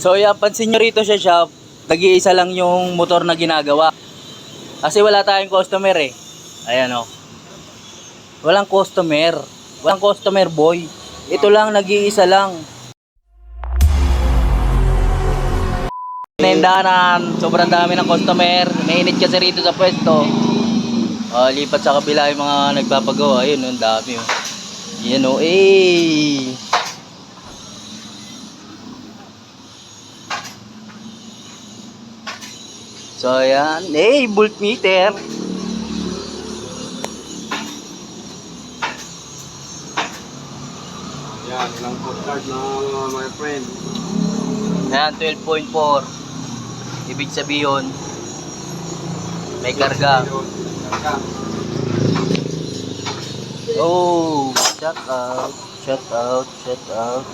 So yan, pansin nyo rito sa shop, nag-iisa lang yung motor na ginagawa. Kasi wala tayong customer eh. Ayan o. Walang customer. Walang customer boy. Ito lang, nag-iisa lang. Naindahanan, sobrang dami ng customer. Mainit kasi rito sa pwesto. Lipat sa kabila yung mga nagpapagawa. Ayun, ang dami o. Yan o, eh. So yan, voltmeter. Yan, ilang postcard na my friend. Ayan, 12.4. Ibig sabihin, may karga. Oh, shout out, shout out, shout out.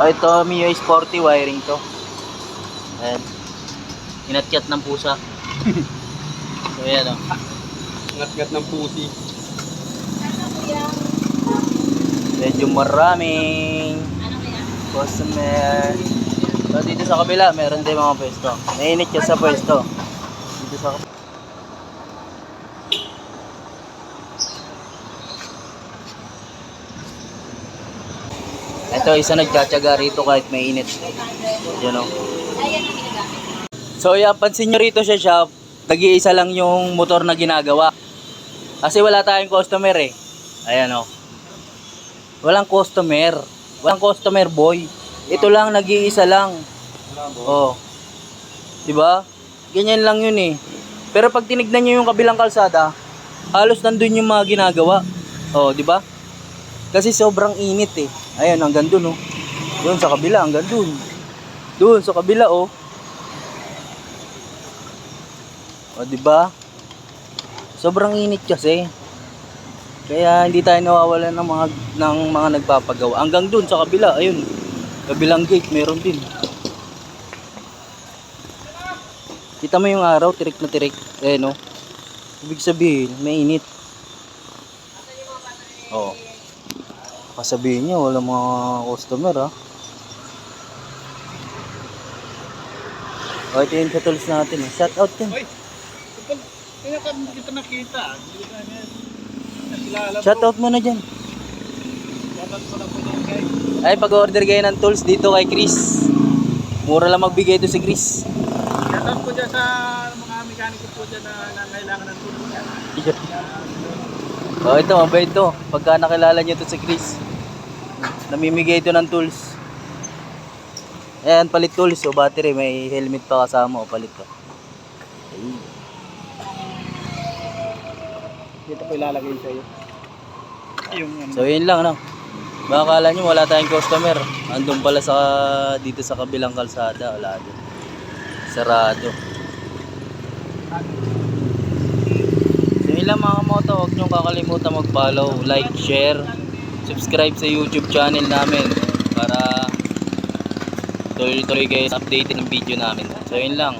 Ito, Mio Sporty wiring to. Ayan. Inatyat ng pusa. So ayan o. Ngat-ngat ng pusi. Medyo maraming customer. So dito sa kabila, meron din mga pwesto. Mainit ka sa pwesto. Dito sa kabila. Ito, isa nagtsatsaga rito kahit mainit. Yan o. So yan, pansin nyo rito sa shop, nag-iisa lang yung motor na ginagawa. Kasi wala tayong customer eh. Ayan o. Walang customer. Walang customer boy. Ito lang, nag-iisa lang. Oh. Diba? Ganyan lang yun eh. Pero pag tinignan nyo yung kabilang kalsada, halos nandun yung mga ginagawa. Oh, diba? Kasi sobrang init eh. Ayan, hanggang dun oh. Doon sa kabila, hanggang dun. Doon sa kabila oh. O diba? Sobrang init kasi. Kaya hindi tayo nawawalan ng mga nagpapagawa. Hanggang dun sa kabila, ayun. Kabilang gate, meron din. Kita mo yung araw, tirik na tirik. Eh no. Ibig sabihin, mainit. Oh. Pasabihin niya, wala mga customer ha. O, ito yung sa tools natin. Shout out yan. Kaya ka kita nakita. Shout out mo na dyan. Dapat ko lang po yan guys. Ay, pag-order kayo ng tools dito kay Chris. Mura lang magbigay ito si Chris. Shoutout po dyan sa mga mekaniko po dyan na kailangan ng tulong yan. Ito, mabait ito. Pagka nakilala nyo ito si Chris, namimigay ito ng tools. Ayan, palit tools. O battery, may helmet pa kasama. O palit ka. Dito po ilalagay sa'yo. So yun lang, no? Baka akala nyo wala tayong customer. Andun pala dito sa kabilang kalsada. Wala doon. Sarado. So yun lang mga moto. Huwag nyo kakalimutan mag-follow, like, share, subscribe sa YouTube channel namin para tuloy-tuloy kayo updated ng video namin. So yun lang.